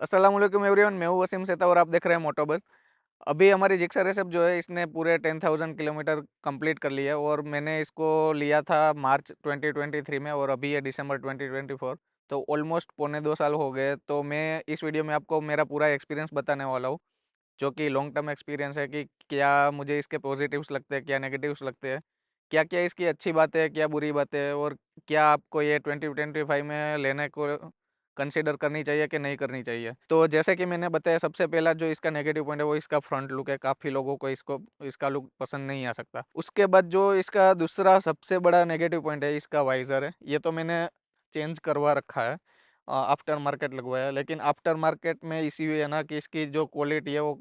अस्सलाम वालेकुम एवरीवन, मैं हूं वसीम सेता और आप देख रहे हैं मोटोबस। अभी हमारी जिक्सर रेसप जो है इसने पूरे 10,000 किलोमीटर कंप्लीट कर लिया और मैंने इसको लिया था मार्च 2023 में और अभी है दिसंबर 2024। तो ऑलमोस्ट पौने 2 साल हो गए। तो मैं इस वीडियो में आपको मेरा पूरा एक्सपीरियंस बताने वाला हूँ, जो कि लॉन्ग टर्म एक्सपीरियंस है कि क्या मुझे इसके पॉजिटिव्स लगते हैं, क्या नेगेटिव्स लगते हैं, क्या क्या इसकी अच्छी बातें हैं, क्या बुरी बातें हैं, और क्या आपको ये 2025 में लेने को कंसीडर करनी चाहिए कि नहीं करनी चाहिए। तो जैसे कि मैंने बताया, सबसे पहला जो इसका नेगेटिव पॉइंट है वो इसका फ्रंट लुक है। काफ़ी लोगों को इसका लुक पसंद नहीं आ सकता। उसके बाद जो इसका दूसरा सबसे बड़ा नेगेटिव पॉइंट है, इसका वाइज़र है। ये तो मैंने चेंज करवा रखा है, आफ्टर मार्केट लगवाया, लेकिन आफ्टर मार्केट में इसी है ना कि इसकी जो क्वालिटी है वो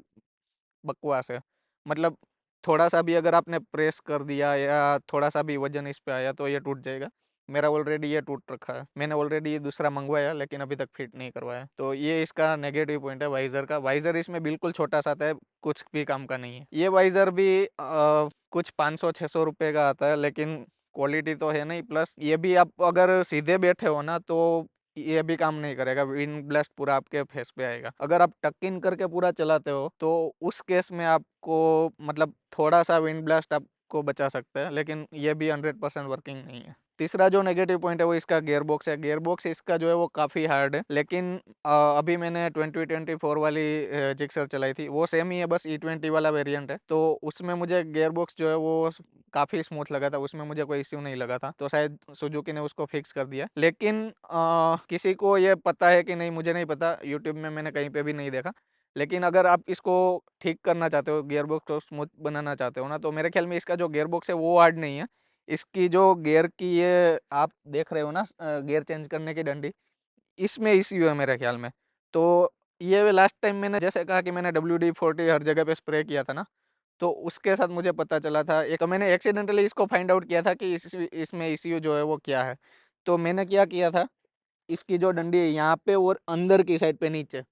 बकवास है। मतलब थोड़ा सा भी अगर आपने प्रेस कर दिया या थोड़ा सा भी वजन इस पे आया तो ये टूट जाएगा। मेरा ऑलरेडी ये टूट रखा है। मैंने ऑलरेडी दूसरा मंगवाया लेकिन अभी तक फिट नहीं करवाया। तो ये इसका नेगेटिव पॉइंट है वाइज़र का। वाइज़र इसमें बिल्कुल छोटा सा आता है, कुछ भी काम का नहीं है। ये वाइज़र भी कुछ 500-600 रुपये का आता है, लेकिन क्वालिटी तो है नहीं। प्लस ये भी आप अगर सीधे बैठे हो ना तो ये भी काम नहीं करेगा, विंड ब्लास्ट पूरा आपके फेस पे आएगा। अगर आप टक इन करके पूरा चलाते हो तो उस केस में आपको मतलब थोड़ा सा विंड ब्लास्ट आपको बचा सकता है, लेकिन ये भी 100% वर्किंग नहीं है। तीसरा जो नेगेटिव पॉइंट है वो इसका गियर बॉक्स है। गियर बॉक्स इसका जो है वो काफ़ी हार्ड है, लेकिन अभी मैंने 2024 वाली जिक्सर चलाई थी, वो सेम ही है, बस E20 वाला वेरिएंट है। तो उसमें मुझे गियर बॉक्स जो है वो काफ़ी स्मूथ लगा था, उसमें मुझे कोई इश्यू नहीं लगा था। तो शायद सुजुकी ने उसको फिक्स कर दिया, लेकिन किसी को ये पता है कि नहीं मुझे नहीं पता, यूट्यूब में मैंने कहीं पे भी नहीं देखा। लेकिन अगर आप इसको ठीक करना चाहते हो, गियर बॉक्स को स्मूथ बनाना चाहते हो ना, तो मेरे ख्याल में इसका जो गियर बॉक्स है वो हार्ड नहीं है। इसकी जो गियर की ये आप देख रहे हो ना, गियर चेंज करने की डंडी, इसमें इश्यू है मेरे ख्याल में। तो ये लास्ट टाइम मैंने जैसे कहा कि मैंने WD-40 हर जगह पे स्प्रे किया था ना, तो उसके साथ मुझे पता चला था। एक मैंने एक्सीडेंटली इसको फाइंड आउट किया था कि इसमें इश्यू जो है वो क्या है। तो मैंने क्या किया था, इसकी जो डंडी है यहाँ पे और अंदर की साइड पे नीचे,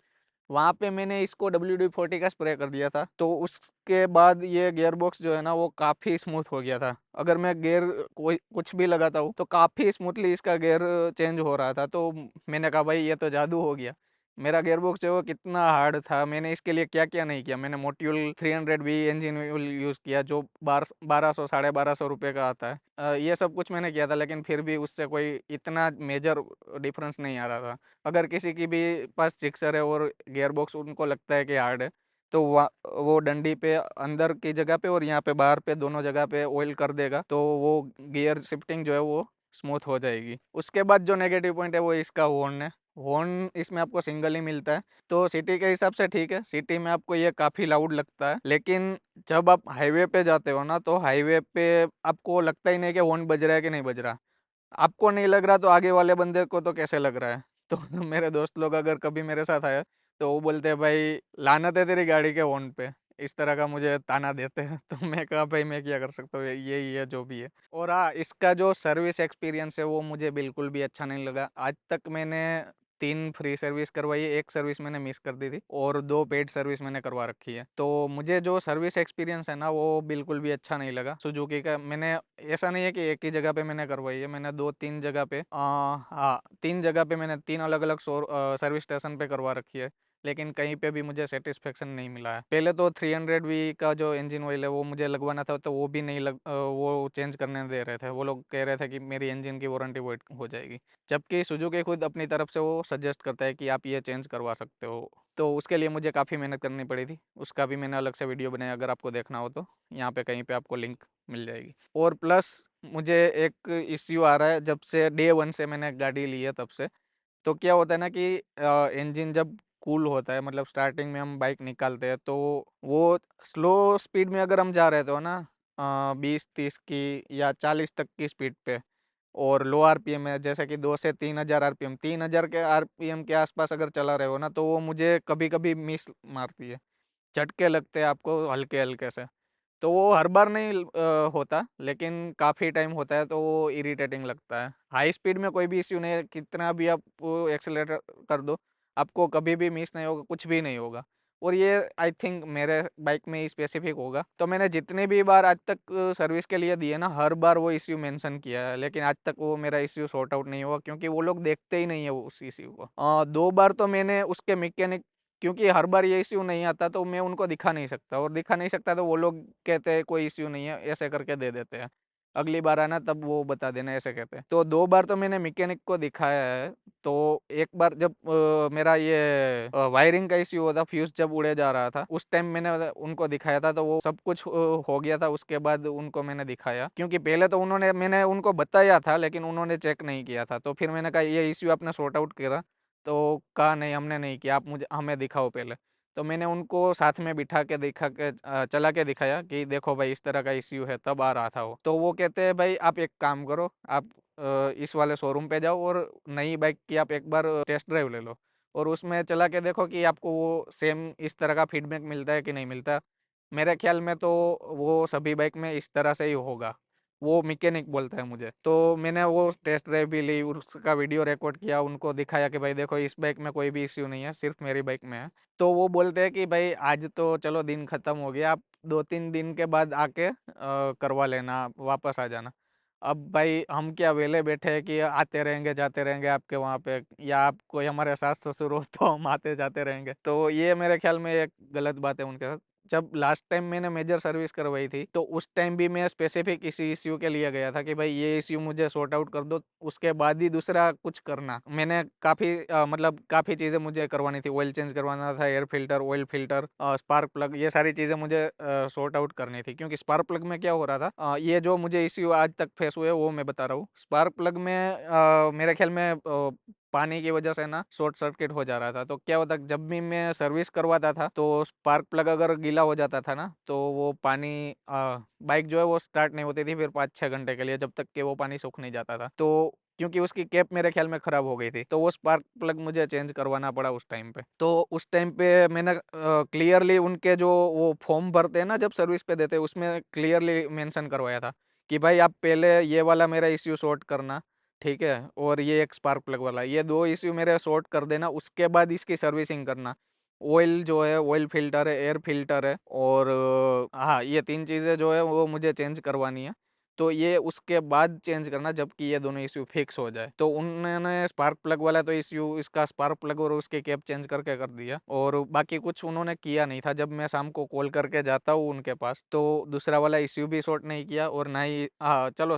वहाँ पे मैंने इसको WD-40 का स्प्रे कर दिया था। तो उसके बाद ये गियर बॉक्स जो है ना वो काफ़ी स्मूथ हो गया था। अगर मैं गियर कोई कुछ भी लगाता हूँ तो काफ़ी स्मूथली इसका गियर चेंज हो रहा था। तो मैंने कहा भाई ये तो जादू हो गया। मेरा गियर बॉक्स जो है वो कितना हार्ड था, मैंने इसके लिए क्या क्या नहीं किया। मैंने मोट्यूल 300V इंजन ऑयल यूज़ किया, जो 1200 ₹1250 का आता है। ये सब कुछ मैंने किया था, लेकिन फिर भी उससे कोई इतना मेजर डिफरेंस नहीं आ रहा था। अगर किसी की भी पास जिक्सर है और गियर बॉक्स उनको लगता है कि हार्ड है, तो वो डंडी पे अंदर की जगह पे और यहाँ पे बाहर पे दोनों जगह पे ऑयल कर देगा, तो वो गियर शिफ्टिंग जो है वो स्मूथ हो जाएगी। उसके बाद जो नेगेटिव पॉइंट है वो इसका हॉर्न है। हॉर्न इसमें आपको सिंगल ही मिलता है, तो सिटी के हिसाब से ठीक है, सिटी में आपको ये काफ़ी लाउड लगता है। लेकिन जब आप हाईवे पे जाते हो ना, तो हाईवे पे आपको लगता ही नहीं कि हॉर्न बज रहा है कि नहीं बज रहा। आपको नहीं लग रहा तो आगे वाले बंदे को तो कैसे लग रहा है। तो मेरे दोस्त लोग अगर कभी मेरे साथ आए तो वो बोलते हैं भाई लानत है तेरी गाड़ी के हॉर्न पे, इस तरह का मुझे ताना देते हैं। तो मैं कहा भाई मैं क्या कर सकता हूँ, यही है जो भी है। और हाँ, इसका जो सर्विस एक्सपीरियंस है वो मुझे बिल्कुल भी अच्छा नहीं लगा। आज तक मैंने 3 फ्री सर्विस करवाई है, 1 सर्विस मैंने मिस कर दी थी और 2 पेड सर्विस मैंने करवा रखी है। तो मुझे जो सर्विस एक्सपीरियंस है ना वो बिल्कुल भी अच्छा नहीं लगा सुजुकी का। मैंने ऐसा नहीं है कि एक ही जगह पे मैंने करवाई है, मैंने 2-3 जगह पे हाँ 3 जगह पे मैंने 3 अलग-अलग सर्विस स्टेशन पे करवा रखी है, लेकिन कहीं पे भी मुझे सेटिस्फेक्शन नहीं मिला है। पहले तो 300V का जो इंजन ऑयल है वो मुझे लगवाना था, तो वो भी नहीं वो चेंज करने दे रहे थे। वो लोग कह रहे थे कि मेरी इंजन की वारंटी वॉइड हो जाएगी। जबकि सुजुकी खुद अपनी तरफ से वो सजेस्ट करता है कि आप ये चेंज करवा सकते हो। तो उसके लिए मुझे काफ़ी मेहनत करनी पड़ी थी। उसका भी मैंने अलग से वीडियो बनाया, अगर आपको देखना हो तो यहाँ पे कहीं पे आपको लिंक मिल जाएगी। और प्लस मुझे एक इश्यू आ रहा है, जब से डे 1 से मैंने गाड़ी ली है तब से। तो क्या होता है ना कि इंजन जब कूल होता है, मतलब स्टार्टिंग में हम बाइक निकालते हैं तो वो स्लो स्पीड में अगर हम जा रहे थे ना, 20-30 की या 40 तक की स्पीड पे, और लो आरपीएम है जैसे कि 2 से 3 हज़ार आरपीएम, 3 हज़ार के आरपीएम के आसपास अगर चला रहे हो ना, तो वो मुझे कभी कभी मिस मारती है, झटके लगते हैं आपको हल्के हल्के से। तो वो हर बार नहीं होता, लेकिन काफ़ी टाइम होता है, तो वो इरिटेटिंग लगता है। हाई स्पीड में कोई भी इश्यू नहीं है, कितना भी आप एक्सेलेरेटर कर दो, आपको कभी भी मिस नहीं होगा, कुछ भी नहीं होगा। और ये आई थिंक मेरे बाइक में ही स्पेसिफिक होगा। तो मैंने जितनी भी बार आज तक सर्विस के लिए दिए ना, हर बार वो इश्यू मेंशन किया है, लेकिन आज तक वो मेरा इश्यू सॉर्ट आउट नहीं हुआ, क्योंकि वो लोग देखते ही नहीं है उस इश्यू को। 2 बार तो मैंने उसके मैकेनिक, क्योंकि हर बार ये इश्यू नहीं आता तो मैं उनको दिखा नहीं सकता, और दिखा नहीं सकता तो वो लोग कहते हैं कोई इश्यू नहीं है, ऐसे करके दे देते हैं, अगली बार आना तब वो बता देना, ऐसे कहते हैं। तो 2 बार तो मैंने मैकेनिक को दिखाया है। तो एक बार जब मेरा ये वायरिंग का इश्यू हुआ था, फ्यूज़ जब उड़े जा रहा था, उस टाइम मैंने उनको दिखाया था, तो वो सब कुछ हो गया था। उसके बाद उनको मैंने दिखाया, क्योंकि पहले तो मैंने उनको बताया था, लेकिन उन्होंने चेक नहीं किया था। तो फिर मैंने कहा ये इश्यू आपने सॉर्ट आउट करा? तो कहा नहीं हमने नहीं किया, आप मुझे हमें दिखाओ पहले। तो मैंने उनको साथ में बिठा के चला के दिखाया कि देखो भाई इस तरह का इश्यू है, तब आ रहा था वो। तो वो कहते हैं भाई आप एक काम करो, आप इस वाले शोरूम पे जाओ और नई बाइक की आप एक बार टेस्ट ड्राइव ले लो, और उसमें चला के देखो कि आपको वो सेम इस तरह का फीडबैक मिलता है कि नहीं मिलता। मेरे ख्याल में तो वो सभी बाइक में इस तरह से ही होगा, वो मैकेनिक बोलता है मुझे। तो मैंने वो टेस्ट ड्राइव भी ली, उसका वीडियो रिकॉर्ड किया, उनको दिखाया कि भाई देखो इस बाइक में कोई भी इश्यू नहीं है, सिर्फ मेरी बाइक में है। तो वो बोलते हैं कि भाई आज तो चलो दिन ख़त्म हो गया, आप 2-3 दिन के बाद आके करवा लेना, वापस आ जाना। अब भाई हम क्या वेले बैठे हैं कि आते रहेंगे जाते रहेंगे आपके वहाँ पे, या आप कोई हमारे सास ससुर हो तो हम आते जाते रहेंगे। तो ये मेरे ख्याल में एक गलत बात है उनके साथ। जब लास्ट टाइम मैंने मेजर सर्विस करवाई थी, तो उस टाइम भी मैं स्पेसिफिक इसी इश्यू के लिए गया था कि भाई ये इश्यू मुझे सॉर्ट आउट कर दो, उसके बाद ही दूसरा कुछ करना। मैंने काफ़ी मतलब काफ़ी चीज़ें मुझे करवानी थी, ऑयल चेंज करवाना था, air filter, oil filter, spark plug, ये सारी चीज़ें मुझे सॉर्ट आउट करनी थी। क्योंकि स्पार्क प्लग में क्या हो रहा था, ये जो मुझे इश्यू आज तक फेस हुए वो मैं बता रहा हूँ। स्पार्क प्लग में मेरे ख्याल में पानी की वजह से ना शॉर्ट सर्किट हो जा रहा था। तो क्या होता, जब भी मैं सर्विस करवाता था तो स्पार्क प्लग अगर गीला हो जाता था ना, तो वो पानी बाइक जो है वो स्टार्ट नहीं होती थी फिर 5-6 घंटे के लिए, जब तक कि वो पानी सूख नहीं जाता था। तो क्योंकि उसकी कैप मेरे ख्याल में ख़राब हो गई थी, तो वो स्पार्क प्लग मुझे चेंज करवाना पड़ा उस टाइम पे। तो उस टाइम पे मैंने क्लियरली उनके जो वो फॉर्म भरते हैं ना जब सर्विस पे देते हैं, उसमें क्लियरली मेंशन करवाया था कि भाई आप पहले ये वाला मेरा इश्यू सॉर्ट करना, ठीक है? और ये एक स्पार्क प्लग वाला, ये 2 इश्यू मेरे सॉर्ट कर देना, उसके बाद इसकी सर्विसिंग करना। ऑयल जो है, ऑयल फ़िल्टर है, एयर फ़िल्टर है, और हाँ, ये 3 चीज़ें जो है वो मुझे चेंज करवानी है। तो ये उसके बाद चेंज करना, जबकि ये दोनों इश्यू फिक्स हो जाए। तो उन्होंने स्पार्क प्लग वाला तो इश्यू, इसका स्पार्क प्लग और उसकी कैप चेंज करके कर दिया, और बाकी कुछ उन्होंने किया नहीं था। जब मैं शाम को कॉल करके जाता हूँ उनके पास, तो दूसरा वाला इश्यू भी सॉर्ट नहीं किया, और ना ही चलो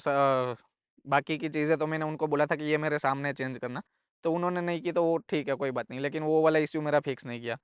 बाकी की चीज़ें तो मैंने उनको बोला था कि ये मेरे सामने चेंज करना, तो उन्होंने नहीं की, तो वो ठीक है कोई बात नहीं, लेकिन वो वाला इश्यू मेरा फिक्स नहीं किया।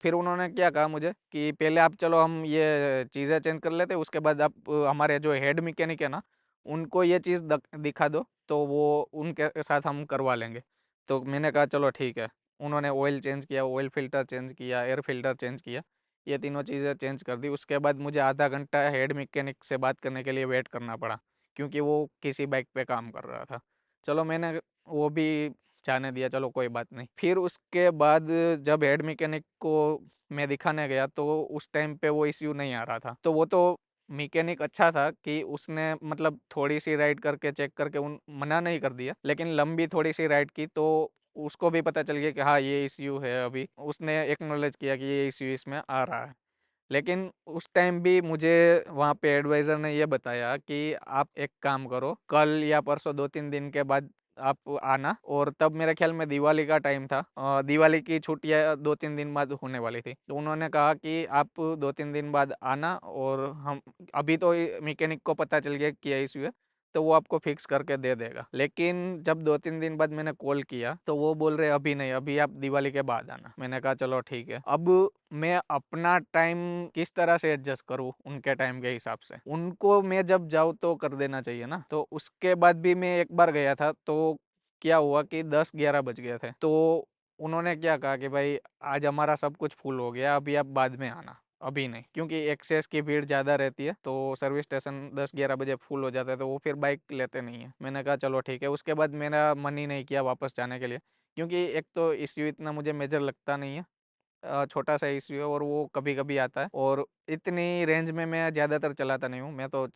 फिर उन्होंने क्या कहा मुझे कि पहले आप चलो हम ये चीज़ें चेंज कर लेते हैं, उसके बाद आप हमारे जो हेड मैकेनिक है ना, उनको ये चीज़ दिखा दो, तो वो उनके साथ हम करवा लेंगे। तो मैंने कहा चलो ठीक है। उन्होंने ऑयल चेंज किया, ऑयल फ़िल्टर चेंज किया, एयर फ़िल्टर चेंज किया, ये तीनों चीज़ें चेंज कर दी। उसके बाद मुझे आधा घंटा हेड मैकेनिक से बात करने के लिए वेट करना पड़ा, क्योंकि वो किसी बाइक पे काम कर रहा था। चलो मैंने वो भी जाने दिया, चलो कोई बात नहीं। फिर उसके बाद जब हेड मैकेनिक को मैं दिखाने गया, तो उस टाइम पे वो इश्यू नहीं आ रहा था। तो वो तो मैकेनिक अच्छा था कि उसने मतलब थोड़ी-सी राइड करके चेक करके उन मना नहीं कर दिया, लेकिन लंबी थोड़ी-सी राइड की, तो उसको भी पता चल गया कि हाँ, ये इश्यू है अभी। उसने एक्नॉलेज किया कि ये इश्यू इसमें आ रहा है। लेकिन उस टाइम भी मुझे वहाँ पे एडवाइज़र ने ये बताया कि आप एक काम करो, कल या परसों 2-3 दिन के बाद आप आना, और तब मेरे ख़्याल में दिवाली का टाइम था। दिवाली की छुट्टियाँ 2-3 दिन बाद होने वाली थी। तो उन्होंने कहा कि आप 2-3 दिन बाद आना, और हम अभी तो ये मैकेनिक को पता चल गया क्या इश्यू है, तो वो आपको फिक्स करके दे देगा। लेकिन जब 2-3 दिन बाद मैंने कॉल किया, तो वो बोल रहे अभी नहीं, अभी आप दिवाली के बाद आना। मैंने कहा चलो ठीक है। अब मैं अपना टाइम किस तरह से एडजस्ट करूँ उनके टाइम के हिसाब से? उनको मैं जब जाऊँ तो कर देना चाहिए ना। तो उसके बाद भी मैं एक बार गया था, तो क्या हुआ कि 10-11 बज गए थे। तो उन्होंने क्या कहा कि भाई आज हमारा सब कुछ फुल हो गया, अभी आप बाद में आना, अभी नहीं। क्योंकि एक्सेस की भीड़ ज़्यादा रहती है, तो सर्विस स्टेशन 10-11 बजे फुल हो जाता है, तो वो फिर बाइक लेते नहीं है। मैंने कहा चलो ठीक है। उसके बाद मेरा मन ही नहीं किया वापस जाने के लिए, क्योंकि एक तो इश्यू इतना मुझे मेजर लगता नहीं है, छोटा-सा इश्यू है, और वो कभी-कभी आता है, और इतनी रेंज में मैं ज़्यादातर चलाता नहीं हूँ। मैं तो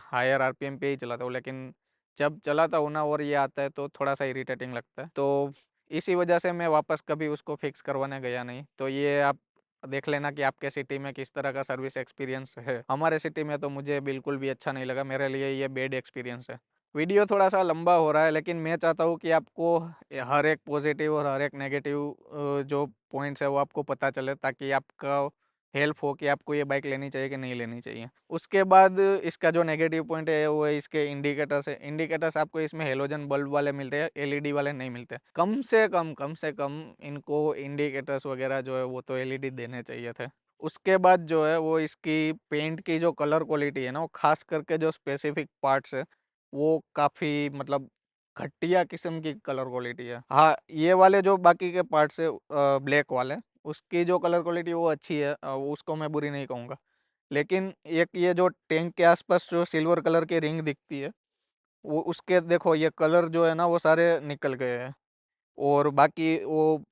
हायर आरपीएम पे ही चलाता हूँ, लेकिन जब चलाता हूँ ना और ये आता है तो थोड़ा-सा इरिटेटिंग लगता है। तो इसी वजह से मैं वापस कभी उसको फिक्स करवाने गया नहीं। तो ये आप देख लेना कि आपके सिटी में किस तरह का सर्विस एक्सपीरियंस है। हमारे सिटी में तो मुझे बिल्कुल भी अच्छा नहीं लगा, मेरे लिए ये बैड एक्सपीरियंस है। वीडियो थोड़ा सा लंबा हो रहा है, लेकिन मैं चाहता हूँ कि आपको हर एक पॉजिटिव और हर एक नेगेटिव जो पॉइंट्स है वो आपको पता चले, ताकि आपका हेल्प हो कि आपको ये बाइक लेनी चाहिए कि नहीं लेनी चाहिए। उसके बाद इसका जो नेगेटिव पॉइंट है वो है इसके इंडिकेटर्स है। इंडिकेटर्स आपको इसमें हेलोजन बल्ब वाले मिलते हैं, एलईडी वाले नहीं मिलते। कम से कम इनको इंडिकेटर्स वगैरह जो है वो तो एलईडी देने चाहिए थे। उसके बाद जो है वो इसकी पेंट की जो कलर क्वालिटी है ना, वो खास करके जो स्पेसिफिक पार्ट्स है वो काफ़ी मतलब घटिया किस्म की कलर क्वालिटी है। हाँ, ये वाले जो बाकी के पार्ट्स है ब्लैक वाले, उसकी जो कलर क्वालिटी वो अच्छी है, उसको मैं बुरी नहीं कहूँगा। लेकिन एक ये जो टैंक के आसपास जो सिल्वर कलर की रिंग दिखती है, वो उसके देखो ये कलर जो है ना वो सारे निकल गए हैं। और बाकी वो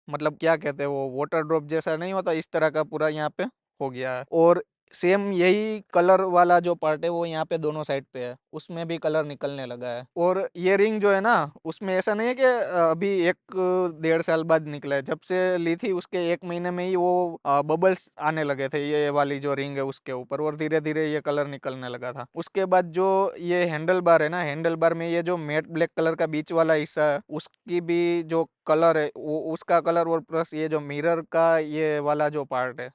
मतलब क्या कहते हैं, वो वाटर ड्रॉप जैसा नहीं होता, इस तरह का पूरा यहाँ पे हो गया है। और सेम यही कलर वाला जो पार्ट है वो यहाँ पे दोनों साइड पे है, उसमें भी कलर निकलने लगा है। और ये रिंग जो है ना, उसमें ऐसा नहीं है कि अभी 1 डेढ़ साल बाद निकला है। जब से ली थी उसके 1 महीने में ही वो बबल्स आने लगे थे ये वाली जो रिंग है उसके ऊपर, और धीरे धीरे ये कलर निकलने लगा था। उसके बाद जो ये हैंडल बार है ना, हैंडल बार में ये जो मैट ब्लैक कलर का बीच वाला हिस्सा है, उसकी भी जो कलर है वो उसका कलर, और प्लस ये जो मिरर का ये वाला जो पार्ट है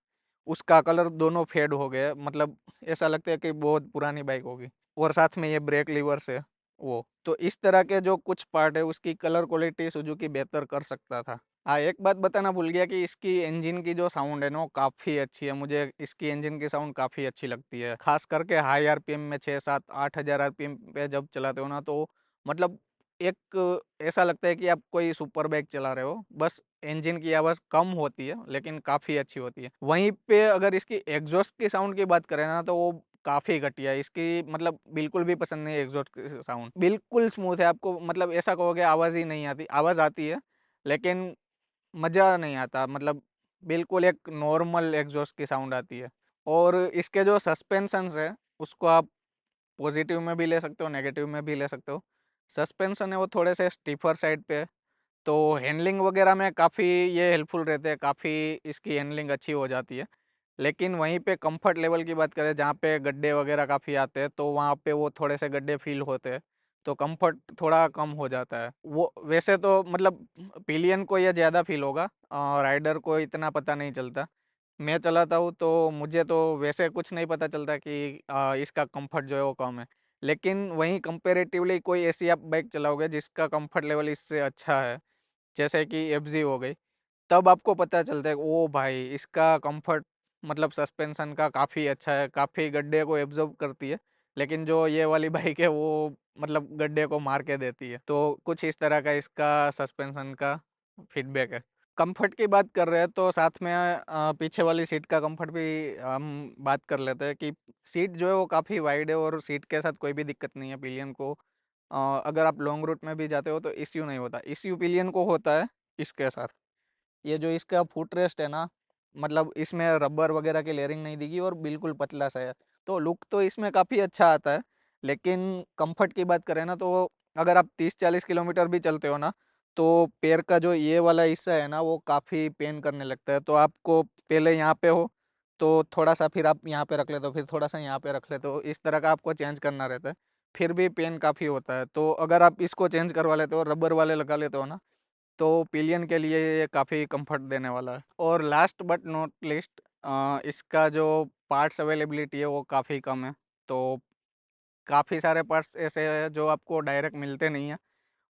उसका कलर दोनों फेड हो गए। मतलब ऐसा लगता है कि बहुत पुरानी बाइक होगी। और साथ में ये ब्रेक लीवर्स है वो, तो इस तरह के जो कुछ पार्ट है उसकी कलर क्वालिटी सुजुकी बेहतर कर सकता था। हाँ, एक बात बताना भूल गया कि इसकी इंजन की जो साउंड है ना वो काफ़ी अच्छी है। मुझे इसकी इंजन की साउंड काफ़ी अच्छी लगती है, खास करके हाई आरपीएम में 6 7 8 हज़ार आरपीएम पे जब चलाते हो ना, तो मतलब एक ऐसा लगता है कि आप कोई सुपर बाइक चला रहे हो। बस इंजन की आवाज़ कम होती है लेकिन काफ़ी अच्छी होती है। वहीं पे अगर इसकी एग्जॉस्ट की साउंड की बात करें ना, तो वो काफ़ी घटिया है। इसकी मतलब बिल्कुल भी पसंद नहीं है एग्जॉस्ट की साउंड, बिल्कुल स्मूथ है। आपको मतलब ऐसा कहोगे आवाज़ ही नहीं आती, आवाज़ आती है लेकिन मज़ा नहीं आता। मतलब बिल्कुल एक नॉर्मल एग्जॉस्ट की साउंड आती है। और इसके जो सस्पेंशंस है उसको आप पॉजिटिव में भी ले सकते हो, नेगेटिव में भी ले सकते हो। सस्पेंशन है वो थोड़े से स्टीफर साइड पे है, तो हैंडलिंग वगैरह में काफ़ी ये हेल्पफुल रहते हैं, काफ़ी इसकी हैंडलिंग अच्छी हो जाती है। लेकिन वहीं पे कंफर्ट लेवल की बात करें, जहाँ पे गड्ढे वगैरह काफ़ी आते हैं, तो वहाँ पे वो थोड़े से गड्ढे फील होते हैं, तो कंफर्ट थोड़ा कम हो जाता है। वो वैसे तो मतलब पिलियन को ये ज़्यादा फील होगा, राइडर को इतना पता नहीं चलता। मैं चलाता हूँ तो मुझे तो वैसे कुछ नहीं पता चलता कि इसका कंफर्ट जो है वो कम है। लेकिन वहीं कंपैरेटिवली कोई ऐसी आप बाइक चलाओगे जिसका कंफर्ट लेवल इससे अच्छा है, जैसे कि एफजी हो गई, तब आपको पता चलता है कि ओ भाई इसका कंफर्ट मतलब सस्पेंशन का काफ़ी अच्छा है, काफ़ी गड्ढे को एब्जॉर्ब करती है। लेकिन जो ये वाली बाइक है वो मतलब गड्ढे को मार के देती है। तो कुछ इस तरह का इसका सस्पेंशन का फीडबैक है। कंफर्ट की बात कर रहे हैं तो साथ में पीछे वाली सीट का कंफर्ट भी हम बात कर लेते हैं कि सीट जो है वो काफ़ी वाइड है, और सीट के साथ कोई भी दिक्कत नहीं है पिलियन को। अगर आप लॉन्ग रूट में भी जाते हो तो इश्यू नहीं होता, इश्यू पिलियन को होता है इसके साथ। ये जो इसका फुट रेस्ट है ना, मतलब इसमें रबर वगैरह की लेयरिंग नहीं दिखी और बिल्कुल पतला सा है, तो लुक तो इसमें काफ़ी अच्छा आता है। लेकिन कंफर्ट की बात करें ना, तो अगर आप 30 40 किलोमीटर भी चलते हो ना, तो पैर का जो ये वाला हिस्सा है ना वो काफ़ी पेन करने लगता है। तो आपको पहले यहाँ पे हो तो थोड़ा सा, फिर आप यहाँ पे रख लेते हो, फिर थोड़ा सा यहाँ पे रख लेते हो, इस तरह का आपको चेंज करना रहता है। फिर भी पेन काफ़ी होता है, तो अगर आप इसको चेंज करवा लेते हो, रबर वाले लगा लेते हो ना, तो पिलियन के लिए ये काफ़ी कंफर्ट देने वाला है। और लास्ट बट नॉट लिस्ट, इसका जो पार्ट्स अवेलेबिलिटी है वो काफ़ी कम है। तो काफ़ी सारे पार्ट्स ऐसे हैं जो आपको डायरेक्ट मिलते नहीं हैं,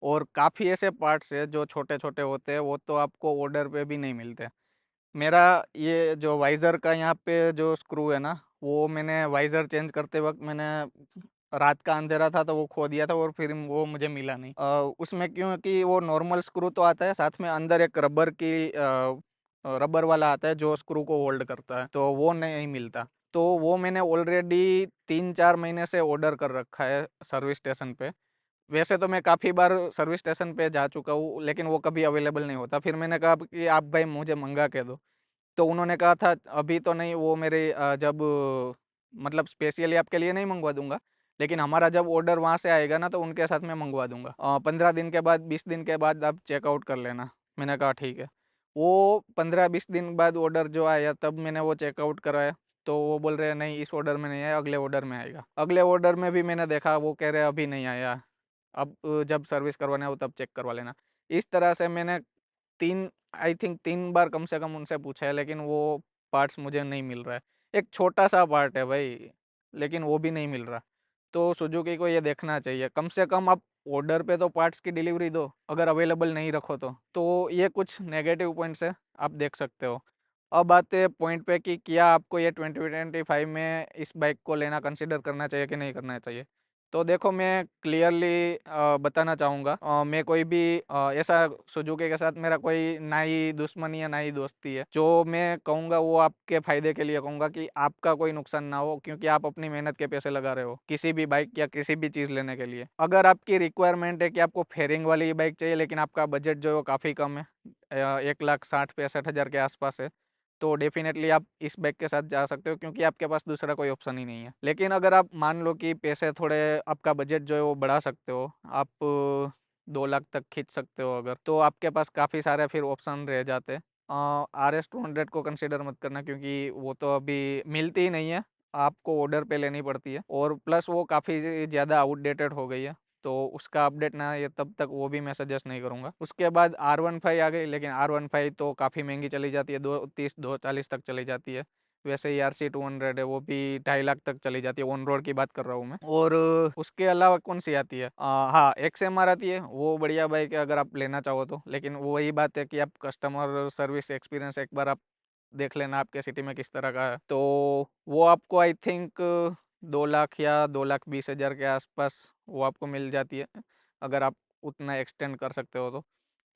और काफ़ी ऐसे पार्ट्स हैं जो छोटे छोटे होते हैं, वो तो आपको ऑर्डर पे भी नहीं मिलते। मेरा ये जो वाइज़र का यहाँ पे जो स्क्रू है ना, वो मैंने वाइज़र चेंज करते वक्त मैंने रात का अंधेरा था तो वो खो दिया था, और फिर वो मुझे मिला नहीं। उसमें क्योंकि वो नॉर्मल स्क्रू तो आता है, साथ में अंदर एक रबर वाला आता है जो स्क्रू को होल्ड करता है, तो वो नहीं मिलता। तो वो मैंने ऑलरेडी 3 4 महीने से ऑर्डर कर रखा है सर्विस स्टेशन पे। वैसे तो मैं काफ़ी बार सर्विस स्टेशन पे जा चुका हूँ, लेकिन वो कभी अवेलेबल नहीं होता। फिर मैंने कहा कि आप भाई मुझे मंगा के दो, तो उन्होंने कहा था अभी तो नहीं, वो मेरे जब मतलब स्पेशली आपके लिए नहीं मंगवा दूंगा, लेकिन हमारा जब ऑर्डर वहाँ से आएगा ना तो उनके साथ मैं मंगवा दूंगा। 15 दिन के बाद 20 दिन के बाद आप चेकआउट कर लेना। मैंने कहा ठीक है। वो 15-20 दिन बाद ऑर्डर जो आया तब मैंने वो चेकआउट कराया, तो वो बोल रहे हैं नहीं इस ऑर्डर में नहीं आया, अगले ऑर्डर में आएगा। अगले ऑर्डर में भी मैंने देखा वो कह रहे हैं अभी नहीं आया, अब जब सर्विस करवाना हो तब चेक करवा लेना। इस तरह से मैंने 3 आई थिंक 3 बार कम से कम उनसे पूछा है, लेकिन वो पार्ट्स मुझे नहीं मिल रहा है। एक छोटा-सा पार्ट है भाई, लेकिन वो भी नहीं मिल रहा। तो सुजुकी को ये देखना चाहिए, कम से कम आप ऑर्डर पे तो पार्ट्स की डिलीवरी दो, अगर अवेलेबल नहीं रखो तो। तो ये कुछ नेगेटिव पॉइंट्स है, आप देख सकते हो। अब आते हैं पॉइंट पे कि क्या आपको ये 2025 में इस बाइक को लेना कंसिडर करना चाहिए कि नहीं करना चाहिए। तो देखो मैं क्लियरली बताना चाहूँगा, मैं कोई भी ऐसा सुजुकी के साथ मेरा कोई ना ही दुश्मनी है ना ही दोस्ती है। जो मैं कहूँगा वो आपके फ़ायदे के लिए कहूँगा कि आपका कोई नुकसान ना हो, क्योंकि आप अपनी मेहनत के पैसे लगा रहे हो किसी भी बाइक या किसी भी चीज़ लेने के लिए। अगर आपकी रिक्वायरमेंट है कि आपको फेयरिंग वाली बाइक चाहिए, लेकिन आपका बजट जो है वो काफ़ी कम है, 1,60,65,000 के आसपास है, तो डेफ़िनेटली आप इस बाइक के साथ जा सकते हो, क्योंकि आपके पास दूसरा कोई ऑप्शन ही नहीं है। लेकिन अगर आप मान लो कि पैसे थोड़े, आपका बजट जो है वो बढ़ा सकते हो, आप 2 लाख तक खींच सकते हो अगर, तो आपके पास काफ़ी सारे फिर ऑप्शन रह जाते हैं। RS 200 को कंसिडर मत करना, क्योंकि वो तो अभी मिलती ही नहीं है, आपको ऑर्डर पे लेनी पड़ती है, और प्लस वो काफ़ी ज़्यादा आउटडेटेड हो गई है, तो उसका अपडेट ना आए तब तक वो भी मैं सजेस्ट नहीं करूँगा। उसके बाद R15 आ गई, लेकिन R15 तो काफ़ी महंगी चली जाती है, 230 240 तक चली जाती है। वैसे ही RC 200 है, वो भी 2.5 लाख तक चली जाती है, ऑन रोड की बात कर रहा हूँ मैं। और उसके अलावा कौन सी आती है, हाँ XMR आती है, वो बढ़िया बाइक है अगर आप लेना चाहो तो। लेकिन वही बात है कि आप कस्टमर सर्विस एक्सपीरियंस एक बार आप देख लेना आपके सिटी में किस तरह का है, तो वो आपको आई थिंक 2 लाख या 2,20,000 के आसपास वो आपको मिल जाती है, अगर आप उतना एक्सटेंड कर सकते हो तो।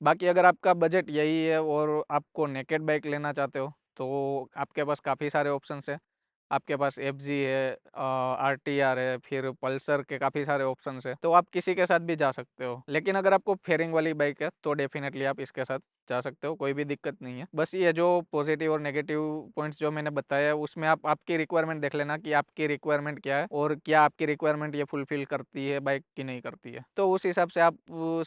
बाकी अगर आपका बजट यही है और आपको नेकेड बाइक लेना चाहते हो, तो आपके पास काफ़ी सारे ऑप्शंस हैं। आपके पास FZ है, RTR है, फिर पल्सर के काफ़ी सारे ऑप्शंस है, तो आप किसी के साथ भी जा सकते हो। लेकिन अगर आपको फेयरिंग वाली बाइक है तो डेफिनेटली आप इसके साथ जा सकते हो, कोई भी दिक्कत नहीं है। बस ये जो पॉजिटिव और नेगेटिव पॉइंट्स जो मैंने बताया, उसमें आप आपकी रिक्वायरमेंट देख लेना कि आपकी रिक्वायरमेंट क्या है, और क्या आपकी रिक्वायरमेंट ये फुलफिल करती है बाइक की नहीं करती है। तो उस हिसाब से आप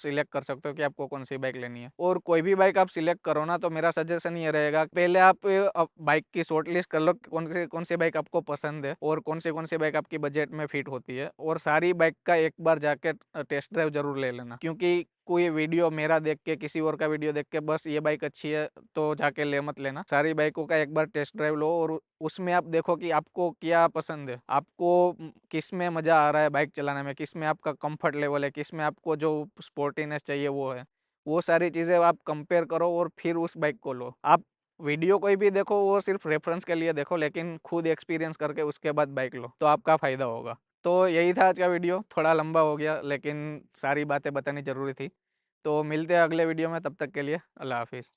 सिलेक्ट कर सकते हो कि आपको कौन सी बाइक लेनी है। और कोई भी बाइक आप सिलेक्ट करो ना, तो मेरा सजेशन ये रहेगा, पहले आप बाइक की शॉर्ट लिस्ट कर लो, कौन सी बाइक आपको पसंद है और कौन सी बाइक आपकी बजट में फिट होती है, और सारी बाइक का एक बार जाके टेस्ट ड्राइव जरूर ले लेना। क्योंकि कोई वीडियो मेरा देख के, किसी और का वीडियो देख के बस ये बाइक अच्छी है तो जाके ले मत लेना। सारी बाइकों का एक बार टेस्ट ड्राइव लो, और उसमें आप देखो कि आपको क्या पसंद है, आपको किस में मज़ा आ रहा है बाइक चलाने में, किस में आपका कंफर्ट लेवल है, किस में आपको जो स्पोर्टीनेस चाहिए वो है। वो सारी चीज़ें आप कंपेयर करो और फिर उस बाइक को लो। आप वीडियो कोई भी देखो वो सिर्फ रेफरेंस के लिए देखो, लेकिन खुद एक्सपीरियंस करके उसके बाद बाइक लो, तो आपका फ़ायदा होगा। तो यही था आज का वीडियो, थोड़ा लंबा हो गया, लेकिन सारी बातें बतानी ज़रूरी थी। तो मिलते हैं अगले वीडियो में, तब तक के लिए अल्लाह हाफ़िज़।